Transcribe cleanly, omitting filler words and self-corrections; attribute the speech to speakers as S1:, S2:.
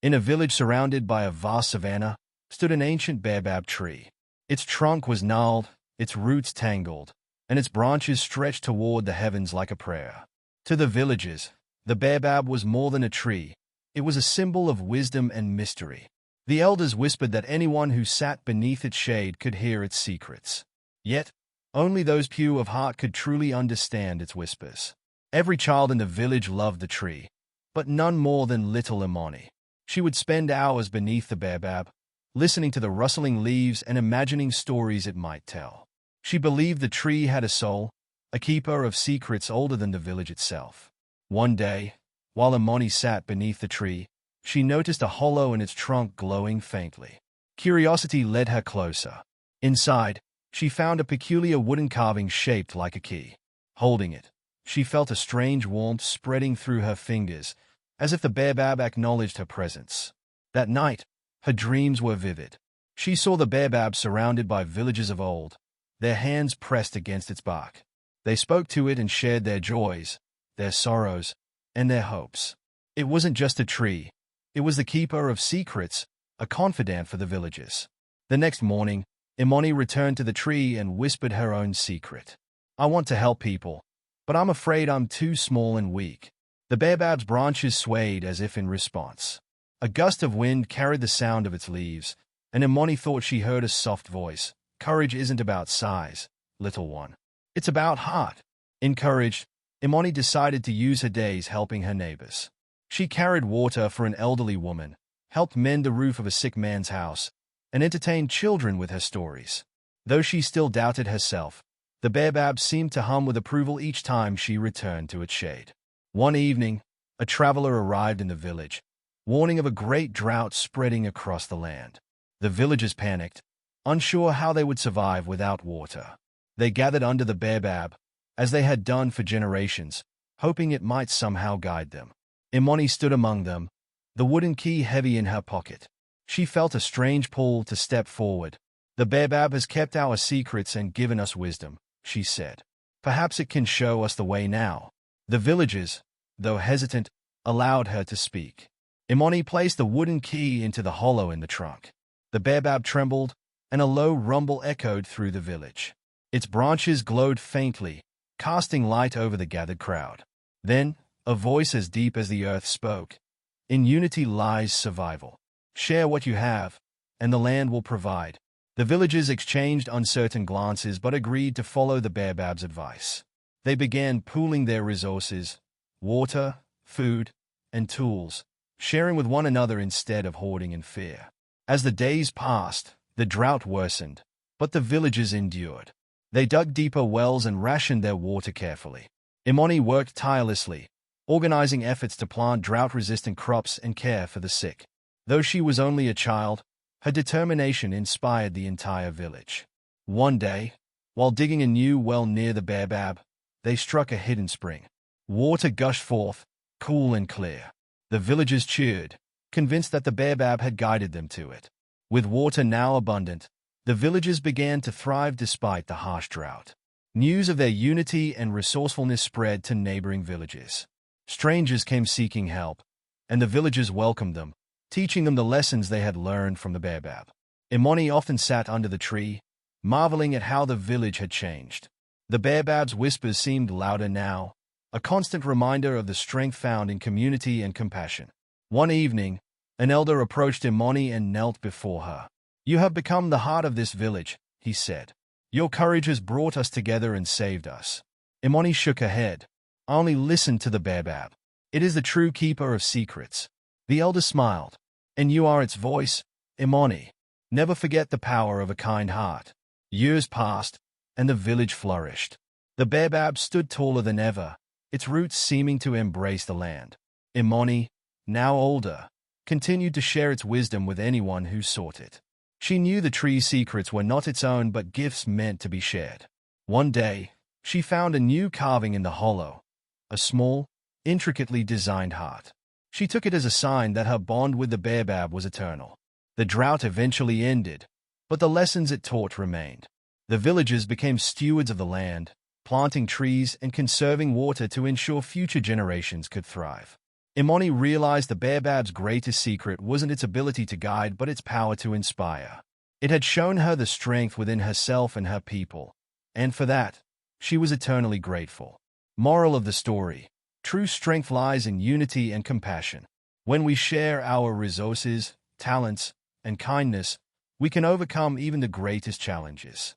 S1: In a village surrounded by a vast savanna stood an ancient baobab tree. Its trunk was gnarled, its roots tangled, and its branches stretched toward the heavens like a prayer. To the villagers, the baobab was more than a tree. It was a symbol of wisdom and mystery. The elders whispered that anyone who sat beneath its shade could hear its secrets. Yet, only those pure of heart could truly understand its whispers. Every child in the village loved the tree, but none more than little Imani. She would spend hours beneath the baobab, listening to the rustling leaves and imagining stories it might tell. She believed the tree had a soul, a keeper of secrets older than the village itself. One day, while Imani sat beneath the tree, she noticed a hollow in its trunk glowing faintly. Curiosity led her closer. Inside, she found a peculiar wooden carving shaped like a key. Holding it, she felt a strange warmth spreading through her fingers, as if the baobab acknowledged her presence. That night, her dreams were vivid. She saw the baobab surrounded by villagers of old, their hands pressed against its bark. They spoke to it and shared their joys, their sorrows, and their hopes. It wasn't just a tree. It was the keeper of secrets, a confidant for the villagers. The next morning, Imani returned to the tree and whispered her own secret. "I want to help people, but I'm afraid I'm too small and weak." The baobab's branches swayed as if in response. A gust of wind carried the sound of its leaves, and Imani thought she heard a soft voice. "Courage isn't about size, little one. It's about heart." Encouraged, Imani decided to use her days helping her neighbors. She carried water for an elderly woman, helped mend the roof of a sick man's house, and entertained children with her stories. Though she still doubted herself, the baobab seemed to hum with approval each time she returned to its shade. One evening, a traveler arrived in the village, warning of a great drought spreading across the land. The villagers panicked, unsure how they would survive without water. They gathered under the baobab, as they had done for generations, hoping it might somehow guide them. Imani stood among them, the wooden key heavy in her pocket. She felt a strange pull to step forward. "The baobab has kept our secrets and given us wisdom," she said. "Perhaps it can show us the way now." The villagers, though hesitant, allowed her to speak. Imani placed the wooden key into the hollow in the trunk. The baobab trembled, and a low rumble echoed through the village. Its branches glowed faintly, casting light over the gathered crowd. Then, a voice as deep as the earth spoke. "In unity lies survival. Share what you have, and the land will provide." The villagers exchanged uncertain glances but agreed to follow the baobab's advice. They began pooling their resources, water, food, and tools, sharing with one another instead of hoarding in fear. As the days passed, the drought worsened, but the villagers endured. They dug deeper wells and rationed their water carefully. Imani worked tirelessly, organizing efforts to plant drought-resistant crops and care for the sick. Though she was only a child, her determination inspired the entire village. One day, while digging a new well near the baobab, they struck a hidden spring. Water gushed forth, cool and clear. The villagers cheered, convinced that the baobab had guided them to it. With water now abundant, the villagers began to thrive despite the harsh drought. News of their unity and resourcefulness spread to neighboring villages. Strangers came seeking help, and the villagers welcomed them, teaching them the lessons they had learned from the baobab. Imani often sat under the tree, marveling at how the village had changed. The baobab's whispers seemed louder now, a constant reminder of the strength found in community and compassion. One evening, an elder approached Imani and knelt before her. "You have become the heart of this village," he said. "Your courage has brought us together and saved us." Imani shook her head. "I only listened to the baobab. It is the true keeper of secrets." The elder smiled. "And you are its voice, Imani. Never forget the power of a kind heart." Years passed, and the village flourished. The baobab stood taller than ever, its roots seeming to embrace the land. Imani, now older, continued to share its wisdom with anyone who sought it. She knew the tree's secrets were not its own but gifts meant to be shared. One day, she found a new carving in the hollow, a small, intricately designed heart. She took it as a sign that her bond with the baobab was eternal. The drought eventually ended, but the lessons it taught remained. The villagers became stewards of the land, planting trees and conserving water to ensure future generations could thrive. Imani realized the Baobab's greatest secret wasn't its ability to guide, but its power to inspire. It had shown her the strength within herself and her people, and for that, she was eternally grateful. Moral of the story: true strength lies in unity and compassion. When we share our resources, talents, and kindness, we can overcome even the greatest challenges.